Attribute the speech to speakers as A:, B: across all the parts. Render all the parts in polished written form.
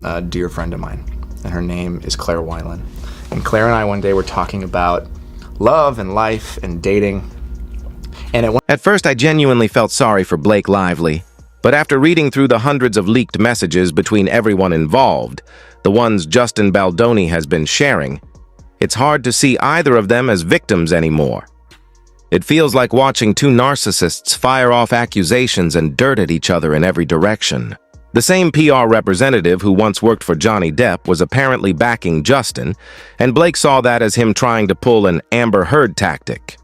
A: a dear friend of mine, and her name is Claire Weiland. And Claire and I one day were talking about love and life and dating.
B: At first, I genuinely felt sorry for Blake Lively, but after reading through the hundreds of leaked messages between everyone involved, the ones Justin Baldoni has been sharing, it's hard to see either of them as victims anymore. It feels like watching two narcissists fire off accusations and dirt at each other in every direction. The same PR representative who once worked for Johnny Depp was apparently backing Justin, and Blake saw that as him trying to pull an Amber Heard tactic.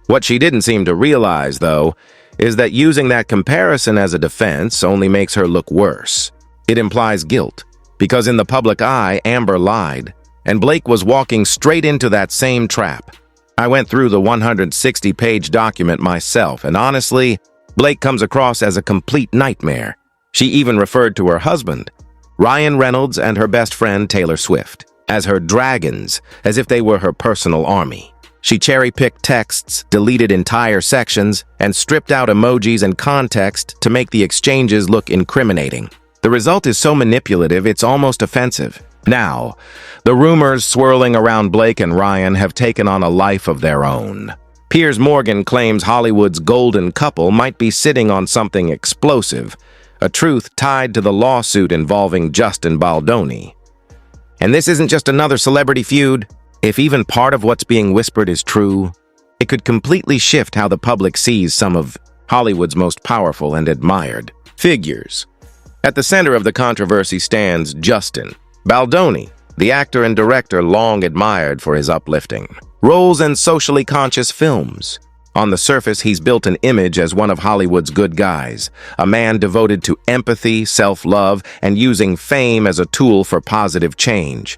B: What she didn't seem to realize, though, is that using that comparison as a defense only makes her look worse. It implies guilt, because in the public eye, Amber lied, and Blake was walking straight into that same trap. I went through the 160-page document myself, and honestly, Blake comes across as a complete nightmare. She even referred to her husband, Ryan Reynolds, and her best friend, Taylor Swift, as her dragons, as if they were her personal army. She cherry-picked texts, deleted entire sections, and stripped out emojis and context to make the exchanges look incriminating. The result is so manipulative, it's almost offensive. Now, the rumors swirling around Blake and Ryan have taken on a life of their own. Piers Morgan claims Hollywood's golden couple might be sitting on something explosive, a truth tied to the lawsuit involving Justin Baldoni. And this isn't just another celebrity feud. If even part of what's being whispered is true, it could completely shift how the public sees some of Hollywood's most powerful and admired figures. At the center of the controversy stands Justin Baldoni, the actor and director long admired for his uplifting roles and socially conscious films. On the surface, he's built an image as one of Hollywood's good guys, a man devoted to empathy, self-love, and using fame as a tool for positive change.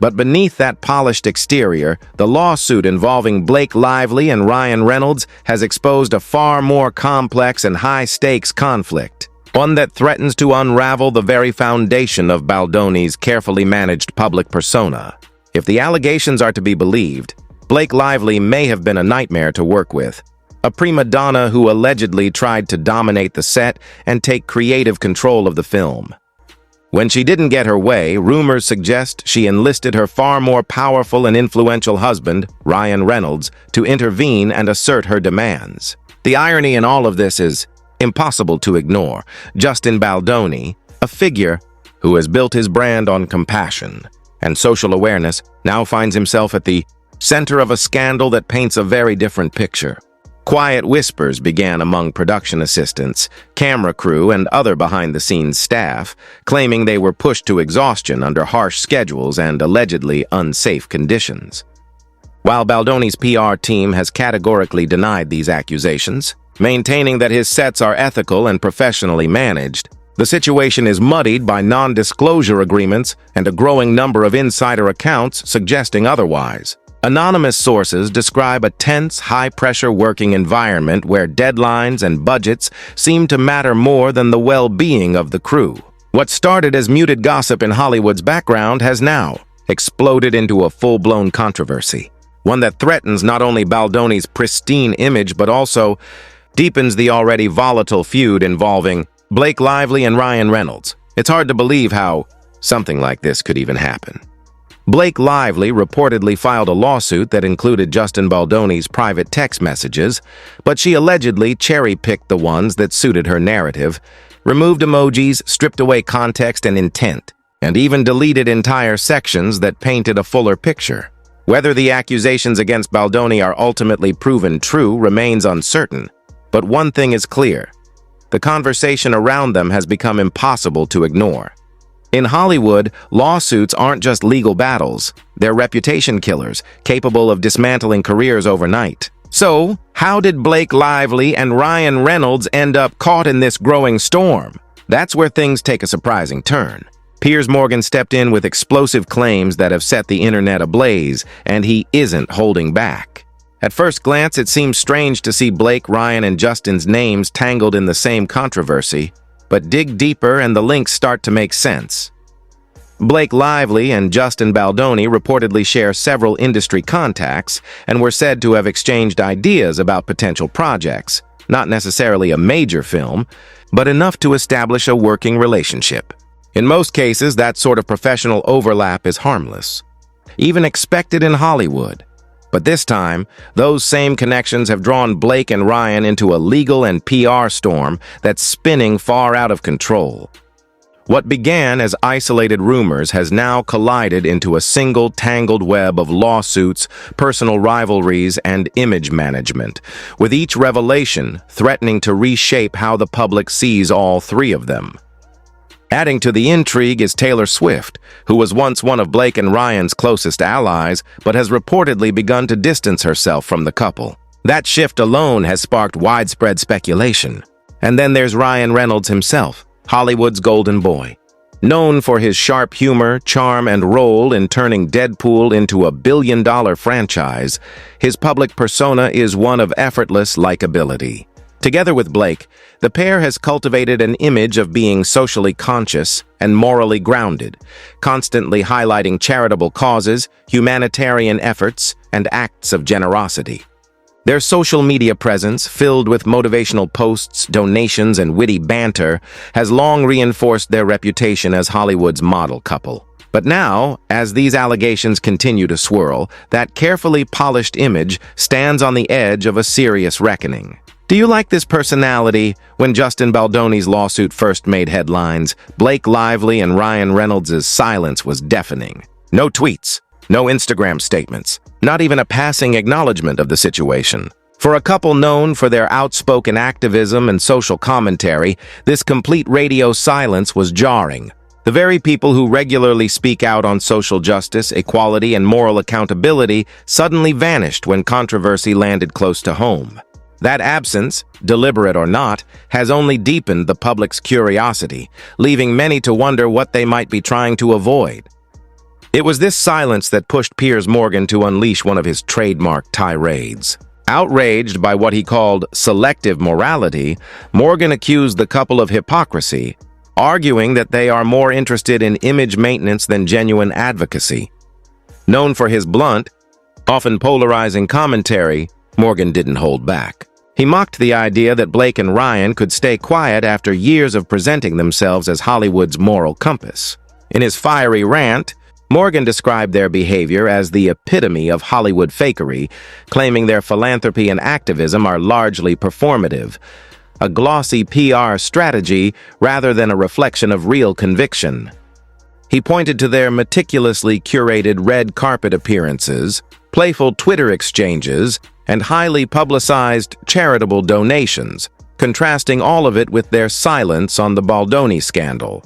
B: But beneath that polished exterior, the lawsuit involving Blake Lively and Ryan Reynolds has exposed a far more complex and high-stakes conflict, one that threatens to unravel the very foundation of Baldoni's carefully managed public persona. If the allegations are to be believed, Blake Lively may have been a nightmare to work with, a prima donna who allegedly tried to dominate the set and take creative control of the film. When she didn't get her way, rumors suggest she enlisted her far more powerful and influential husband, Ryan Reynolds, to intervene and assert her demands. The irony in all of this is impossible to ignore. Justin Baldoni, a figure who has built his brand on compassion and social awareness, now finds himself at the center of a scandal that paints a very different picture. Quiet whispers began among production assistants, camera crew, and other behind-the-scenes staff, claiming they were pushed to exhaustion under harsh schedules and allegedly unsafe conditions. While Baldoni's PR team has categorically denied these accusations, maintaining that his sets are ethical and professionally managed, the situation is muddied by non-disclosure agreements and a growing number of insider accounts suggesting otherwise. Anonymous sources describe a tense, high-pressure working environment where deadlines and budgets seem to matter more than the well-being of the crew. What started as muted gossip in Hollywood's background has now exploded into a full-blown controversy, one that threatens not only Baldoni's pristine image but also deepens the already volatile feud involving Blake Lively and Ryan Reynolds. It's hard to believe how something like this could even happen. Blake Lively reportedly filed a lawsuit that included Justin Baldoni's private text messages, but she allegedly cherry-picked the ones that suited her narrative, removed emojis, stripped away context and intent, and even deleted entire sections that painted a fuller picture. Whether the accusations against Baldoni are ultimately proven true remains uncertain, but one thing is clear: the conversation around them has become impossible to ignore. In Hollywood, lawsuits aren't just legal battles, they're reputation killers, capable of dismantling careers overnight. So, how did Blake Lively and Ryan Reynolds end up caught in this growing storm? That's where things take a surprising turn. Piers Morgan stepped in with explosive claims that have set the internet ablaze, and he isn't holding back. At first glance, it seems strange to see Blake, Ryan, and Justin's names tangled in the same controversy, but dig deeper and the links start to make sense. Blake Lively and Justin Baldoni reportedly share several industry contacts and were said to have exchanged ideas about potential projects, not necessarily a major film, but enough to establish a working relationship. In most cases, that sort of professional overlap is harmless, even expected in Hollywood. But this time, those same connections have drawn Blake and Ryan into a legal and PR storm that's spinning far out of control. What began as isolated rumors has now collided into a single tangled web of lawsuits, personal rivalries, and image management, with each revelation threatening to reshape how the public sees all three of them. Adding to the intrigue is Taylor Swift, who was once one of Blake and Ryan's closest allies, but has reportedly begun to distance herself from the couple. That shift alone has sparked widespread speculation. And then there's Ryan Reynolds himself, Hollywood's golden boy. Known for his sharp humor, charm, and role in turning Deadpool into a billion-dollar franchise, his public persona is one of effortless likability. Together with Blake, the pair has cultivated an image of being socially conscious and morally grounded, constantly highlighting charitable causes, humanitarian efforts, and acts of generosity. Their social media presence, filled with motivational posts, donations, and witty banter, has long reinforced their reputation as Hollywood's model couple. But now, as these allegations continue to swirl, that carefully polished image stands on the edge of a serious reckoning. Do you like this personality? When Justin Baldoni's lawsuit first made headlines, Blake Lively and Ryan Reynolds' silence was deafening. No tweets, no Instagram statements, not even a passing acknowledgement of the situation. For a couple known for their outspoken activism and social commentary, this complete radio silence was jarring. The very people who regularly speak out on social justice, equality, and moral accountability suddenly vanished when controversy landed close to home. That absence, deliberate or not, has only deepened the public's curiosity, leaving many to wonder what they might be trying to avoid. It was this silence that pushed Piers Morgan to unleash one of his trademark tirades. Outraged by what he called selective morality, Morgan accused the couple of hypocrisy, arguing that they are more interested in image maintenance than genuine advocacy. Known for his blunt, often polarizing commentary, Morgan didn't hold back. He mocked the idea that Blake and Ryan could stay quiet after years of presenting themselves as Hollywood's moral compass. In his fiery rant, Morgan described their behavior as the epitome of Hollywood fakery, claiming their philanthropy and activism are largely performative, a glossy PR strategy rather than a reflection of real conviction. He pointed to their meticulously curated red carpet appearances, playful Twitter exchanges, and highly publicized charitable donations, contrasting all of it with their silence on the Baldoni scandal.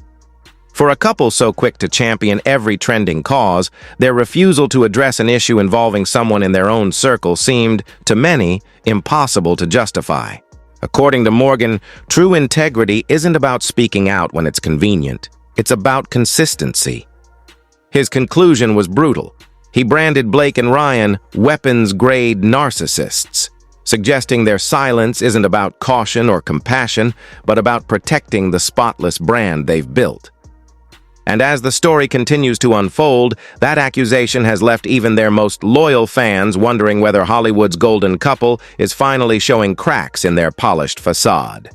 B: For a couple so quick to champion every trending cause, their refusal to address an issue involving someone in their own circle seemed, to many, impossible to justify. According to Morgan, true integrity isn't about speaking out when it's convenient. It's about consistency. His conclusion was brutal. He branded Blake and Ryan weapons-grade narcissists, suggesting their silence isn't about caution or compassion, but about protecting the spotless brand they've built. And as the story continues to unfold, that accusation has left even their most loyal fans wondering whether Hollywood's golden couple is finally showing cracks in their polished facade.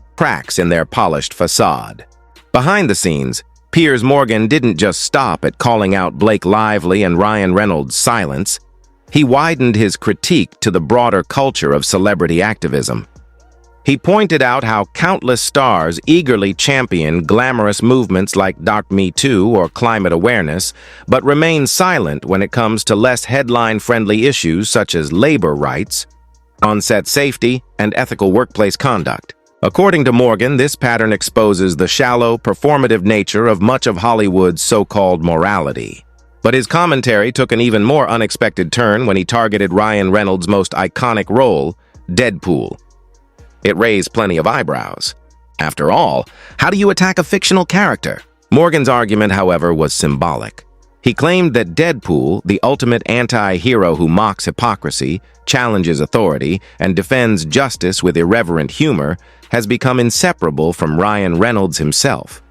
B: Behind the scenes, Piers Morgan didn't just stop at calling out Blake Lively and Ryan Reynolds' silence. He widened his critique to the broader culture of celebrity activism. He pointed out how countless stars eagerly champion glamorous movements like Me Too or climate awareness, but remain silent when it comes to less headline-friendly issues such as labor rights, on-set safety, and ethical workplace conduct. According to Morgan, this pattern exposes the shallow, performative nature of much of Hollywood's so-called morality. But his commentary took an even more unexpected turn when he targeted Ryan Reynolds' most iconic role, Deadpool. It raised plenty of eyebrows. After all, how do you attack a fictional character? Morgan's argument, however, was symbolic. He claimed that Deadpool, the ultimate anti-hero who mocks hypocrisy, challenges authority, and defends justice with irreverent humor, has become inseparable from Ryan Reynolds himself.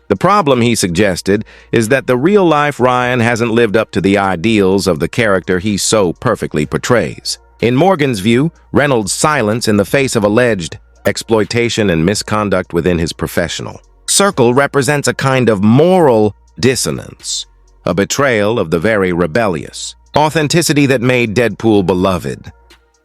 B: The problem, he suggested, is that the real-life Ryan hasn't lived up to the ideals of the character he so perfectly portrays. In Morgan's view, Reynolds' silence in the face of alleged exploitation and misconduct within his professional circle represents a kind of moral dissonance, a betrayal of the very rebellious, authenticity that made Deadpool beloved.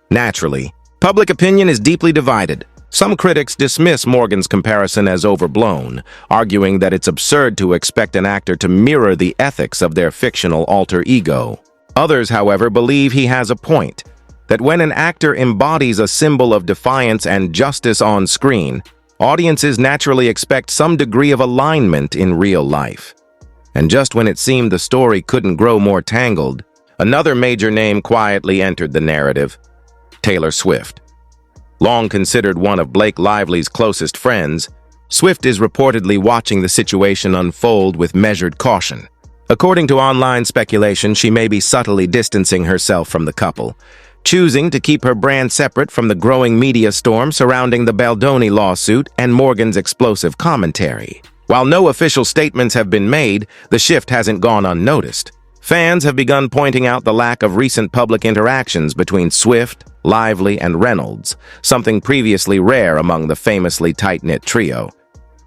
B: Naturally, public opinion is deeply divided. Some critics dismiss Morgan's comparison as overblown, arguing that it's absurd to expect an actor to mirror the ethics of their fictional alter ego. Others, however, believe he has a point, that when an actor embodies a symbol of defiance and justice on screen, audiences naturally expect some degree of alignment in real life. And just when it seemed the story couldn't grow more tangled, another major name quietly entered the narrative: Taylor Swift. Long considered one of Blake Lively's closest friends, Swift is reportedly watching the situation unfold with measured caution. According to online speculation, she may be subtly distancing herself from the couple, choosing to keep her brand separate from the growing media storm surrounding the Baldoni lawsuit and Morgan's explosive commentary. While no official statements have been made, the shift hasn't gone unnoticed. Fans have begun pointing out the lack of recent public interactions between Swift, Lively, and Reynolds, something previously rare among the famously tight-knit trio.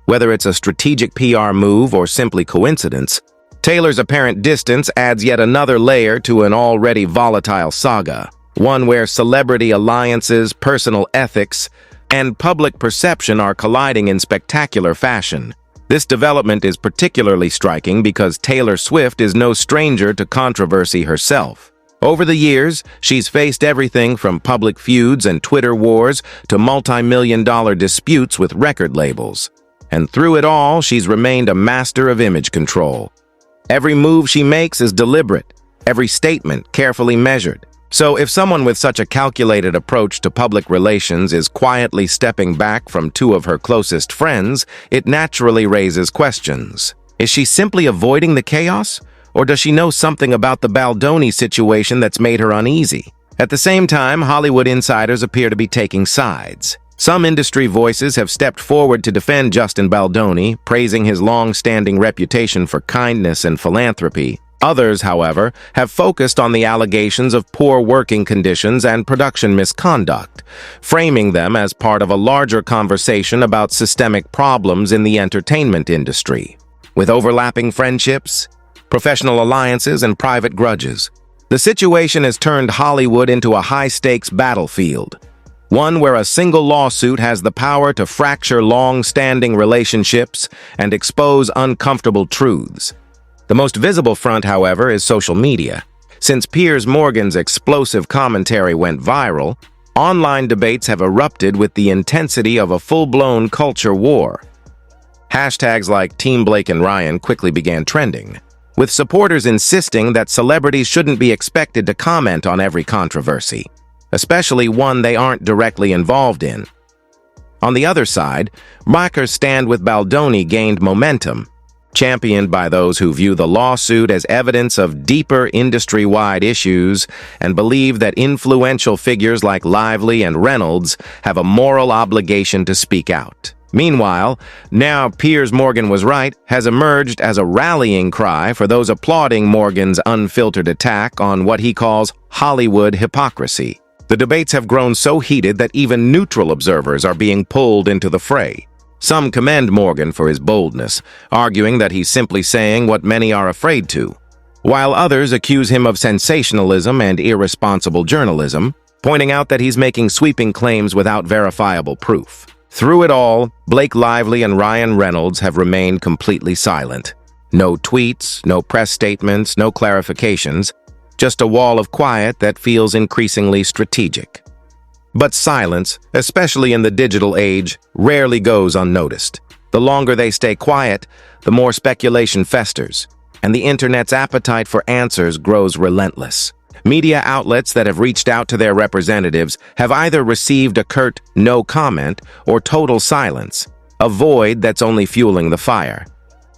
B: Whether it's a strategic PR move or simply coincidence, Taylor's apparent distance adds yet another layer to an already volatile saga, one where celebrity alliances, personal ethics, and public perception are colliding in spectacular fashion. This development is particularly striking because Taylor Swift is no stranger to controversy herself. Over the years, she's faced everything from public feuds and Twitter wars to multi-million-dollar disputes with record labels. And through it all, she's remained a master of image control. Every move she makes is deliberate, every statement carefully measured. So if someone with such a calculated approach to public relations is quietly stepping back from two of her closest friends, it naturally raises questions. Is she simply avoiding the chaos? Or does she know something about the Baldoni situation that's made her uneasy? At the same time, Hollywood insiders appear to be taking sides. Some industry voices have stepped forward to defend Justin Baldoni, praising his long-standing reputation for kindness and philanthropy. Others, however, have focused on the allegations of poor working conditions and production misconduct, framing them as part of a larger conversation about systemic problems in the entertainment industry. With overlapping friendships, professional alliances, and private grudges, the situation has turned Hollywood into a high-stakes battlefield, one where a single lawsuit has the power to fracture long-standing relationships and expose uncomfortable truths. The most visible front, however, is social media. Since Piers Morgan's explosive commentary went viral, online debates have erupted with the intensity of a full-blown culture war. Hashtags like Team Blake and Ryan quickly began trending, with supporters insisting that celebrities shouldn't be expected to comment on every controversy, especially one they aren't directly involved in. On the other side, Micah's stand with Baldoni gained momentum, championed by those who view the lawsuit as evidence of deeper industry-wide issues and believe that influential figures like Lively and Reynolds have a moral obligation to speak out. Meanwhile, now Piers Morgan was right has emerged as a rallying cry for those applauding Morgan's unfiltered attack on what he calls Hollywood hypocrisy. The debates have grown so heated that even neutral observers are being pulled into the fray. Some commend Morgan for his boldness, arguing that he's simply saying what many are afraid to, while others accuse him of sensationalism and irresponsible journalism, pointing out that he's making sweeping claims without verifiable proof. Through it all, Blake Lively and Ryan Reynolds have remained completely silent. No tweets, no press statements, no clarifications, just a wall of quiet that feels increasingly strategic. But silence, especially in the digital age, rarely goes unnoticed. The longer they stay quiet, the more speculation festers, and the internet's appetite for answers grows relentless. Media outlets that have reached out to their representatives have either received a curt no comment or total silence, a void that's only fueling the fire.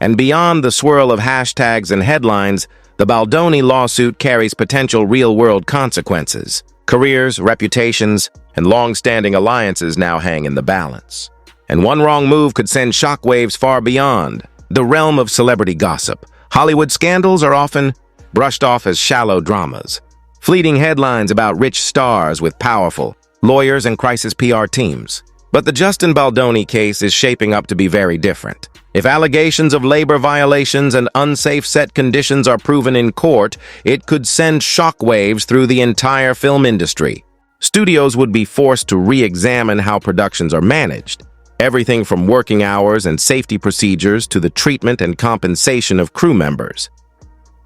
B: And beyond the swirl of hashtags and headlines, the Baldoni lawsuit carries potential real-world consequences. Careers, reputations, and long-standing alliances now hang in the balance. And one wrong move could send shockwaves far beyond the realm of celebrity gossip. Hollywood scandals are often brushed off as shallow dramas, fleeting headlines about rich stars with powerful lawyers and crisis PR teams. But the Justin Baldoni case is shaping up to be very different. If allegations of labor violations and unsafe set conditions are proven in court, it could send shockwaves through the entire film industry. Studios would be forced to re-examine how productions are managed. Everything from working hours and safety procedures to the treatment and compensation of crew members.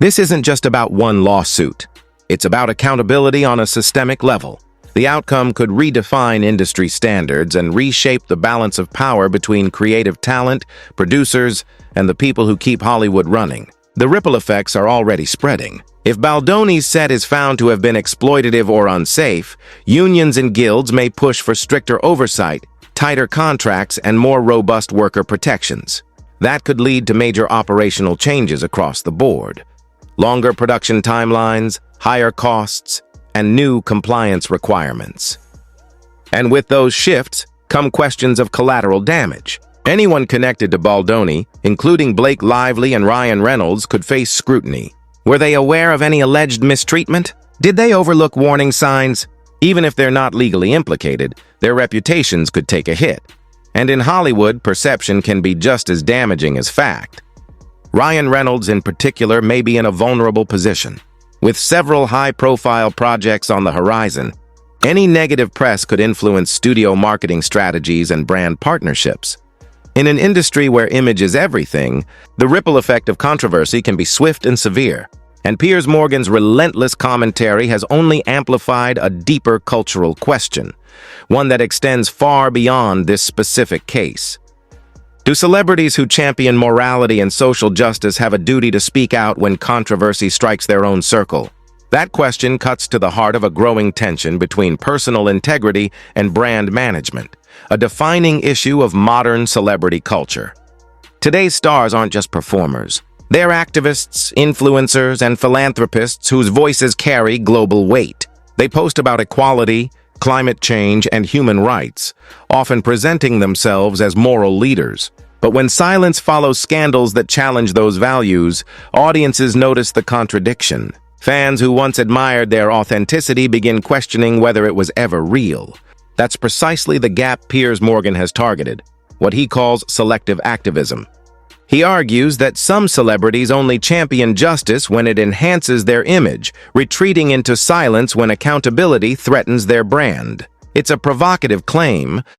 B: This isn't just about one lawsuit. It's about accountability on a systemic level. The outcome could redefine industry standards and reshape the balance of power between creative talent, producers, and the people who keep Hollywood running. The ripple effects are already spreading. If Baldoni's set is found to have been exploitative or unsafe, unions and guilds may push for stricter oversight, tighter contracts, and more robust worker protections. That could lead to major operational changes across the board. Longer production timelines, higher costs, and new compliance requirements. And with those shifts come questions of collateral damage. Anyone connected to Baldoni, including Blake Lively and Ryan Reynolds, could face scrutiny. Were they aware of any alleged mistreatment? Did they overlook warning signs? Even if they're not legally implicated, their reputations could take a hit. And in Hollywood, perception can be just as damaging as fact. Ryan Reynolds, in particular, may be in a vulnerable position. With several high-profile projects on the horizon, any negative press could influence studio marketing strategies and brand partnerships. In an industry where image is everything, the ripple effect of controversy can be swift and severe. And Piers Morgan's relentless commentary has only amplified a deeper cultural question, one that extends far beyond this specific case. Do celebrities who champion morality and social justice have a duty to speak out when controversy strikes their own circle? That question cuts to the heart of a growing tension between personal integrity and brand management, a defining issue of modern celebrity culture. Today's stars aren't just performers. They're activists, influencers, and philanthropists whose voices carry global weight. They post about equality, climate change, and human rights, often presenting themselves as moral leaders. But when silence follows scandals that challenge those values, audiences notice the contradiction. Fans who once admired their authenticity begin questioning whether it was ever real. That's precisely the gap Piers Morgan has targeted, what he calls selective activism. He argues that some celebrities only champion justice when it enhances their image, retreating into silence when accountability threatens their brand. It's a provocative claim,